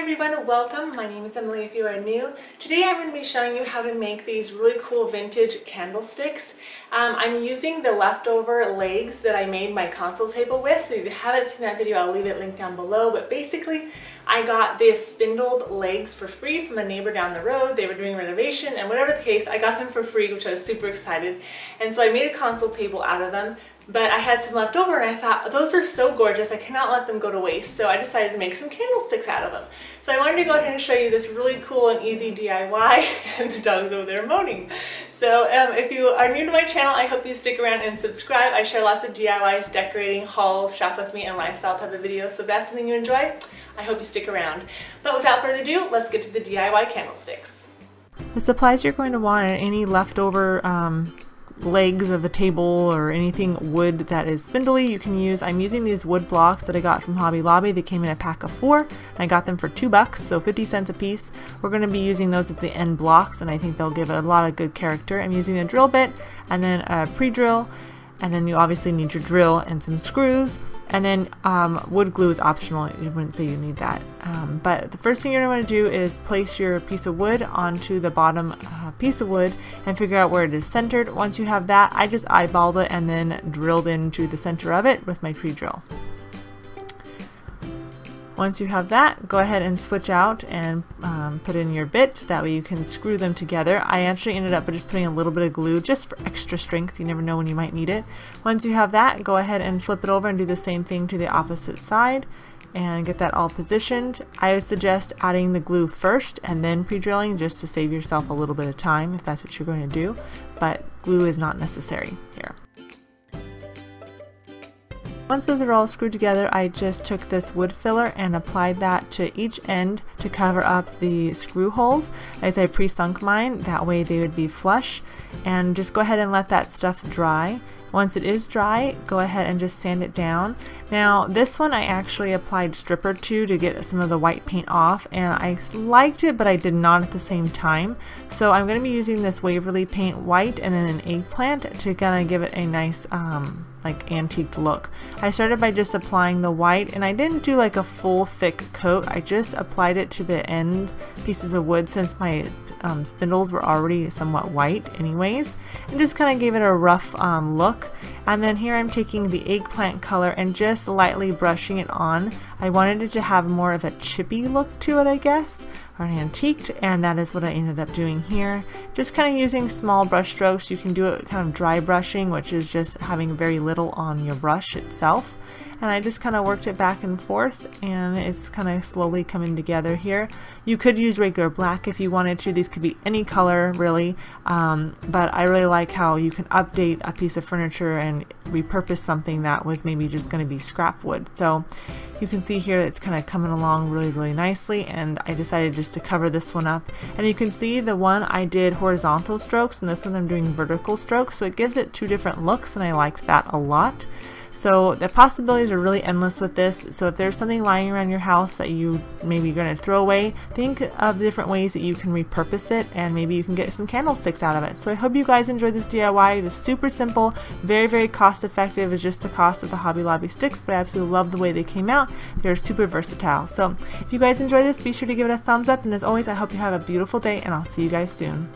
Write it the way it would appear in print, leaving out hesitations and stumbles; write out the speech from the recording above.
everyone, welcome. My name is Emily if you are new. Today I'm going to be showing you how to make these really cool vintage candlesticks. I'm using the leftover legs that I made my console table with, so if you haven't seen that video I'll leave it linked down below, but basically I got these spindled legs for free from a neighbor down the road. They were doing a renovation and whatever the case, I got them for free, which I was super excited, and so I made a console table out of them. But I had some left over and I thought, those are so gorgeous, I cannot let them go to waste. So I decided to make some candlesticks out of them. So I wanted to go ahead and show you this really cool and easy DIY, and the dog's over there moaning. So if you are new to my channel, I hope you stick around and subscribe. I share lots of DIYs, decorating, hauls, shop with me, and lifestyle type of videos. So if that's something you enjoy, I hope you stick around. But without further ado, let's get to the DIY candlesticks. The supplies you're going to want are any leftover legs of a table or anything wood that is spindly you can use. I'm using these wood blocks that I got from Hobby Lobby. They came in a pack of 4 and I got them for $2, so 50 cents a piece. We're going to be using those at the end blocks and I think they'll give it a lot of good character. I'm using a drill bit and then a pre-drill, and then you obviously need your drill and some screws, and then wood glue is optional. You wouldn't say you need that. But the first thing you're going to want to do is place your piece of wood onto the bottom piece of wood and figure out where it is centered. Once you have that, I just eyeballed it and then drilled into the center of it with my pre-drill. Once you have that, go ahead and switch out and put in your bit. That way you can screw them together. I actually ended up just putting a little bit of glue just for extra strength. You never know when you might need it. Once you have that, go ahead and flip it over and do the same thing to the opposite side and get that all positioned. I would suggest adding the glue first and then pre-drilling, just to save yourself a little bit of time if that's what you're going to do, but glue is not necessary here. Once those are all screwed together, I just took this wood filler and applied that to each end to cover up the screw holes as I pre-sunk mine. That way they would be flush, and just go ahead and let that stuff dry. Once it is dry, go ahead and just sand it down. Now this one I actually applied stripper to get some of the white paint off, and I liked it but I did not at the same time. So I'm going to be using this Waverly paint white and then an eggplant to kind of give it a nice like antique look. I started by just applying the white, and I didn't do like a full thick coat. I just applied it to the end pieces of wood since my spindles were already somewhat white anyways, and just kind of gave it a rough look. And then here I'm taking the eggplant color and just lightly brushing it on. I wanted it to have more of a chippy look to it, I guess, or an antiqued, and that is what I ended up doing here. Just kind of using small brush strokes. You can do it kind of dry brushing, which is just having very little on your brush itself. And I just kind of worked it back and forth, and it's kind of slowly coming together here. You could use regular black if you wanted to. These could be any color really, but I really like how you can update a piece of furniture and repurpose something that was maybe just going to be scrap wood. So you can see here it's kind of coming along really nicely, and I decided just to cover this one up. And you can see the one I did horizontal strokes, and this one I'm doing vertical strokes, so it gives it 2 different looks, and I liked that a lot. So the possibilities are really endless with this. So if there's something lying around your house that you maybe you're going to throw away, think of different ways that you can repurpose it, and maybe you can get some candlesticks out of it. So I hope you guys enjoyed this DIY. It is super simple, very cost effective. It's just the cost of the Hobby Lobby sticks, but I absolutely love the way they came out. They're super versatile. So if you guys enjoyed this, be sure to give it a thumbs up, and as always, I hope you have a beautiful day, and I'll see you guys soon.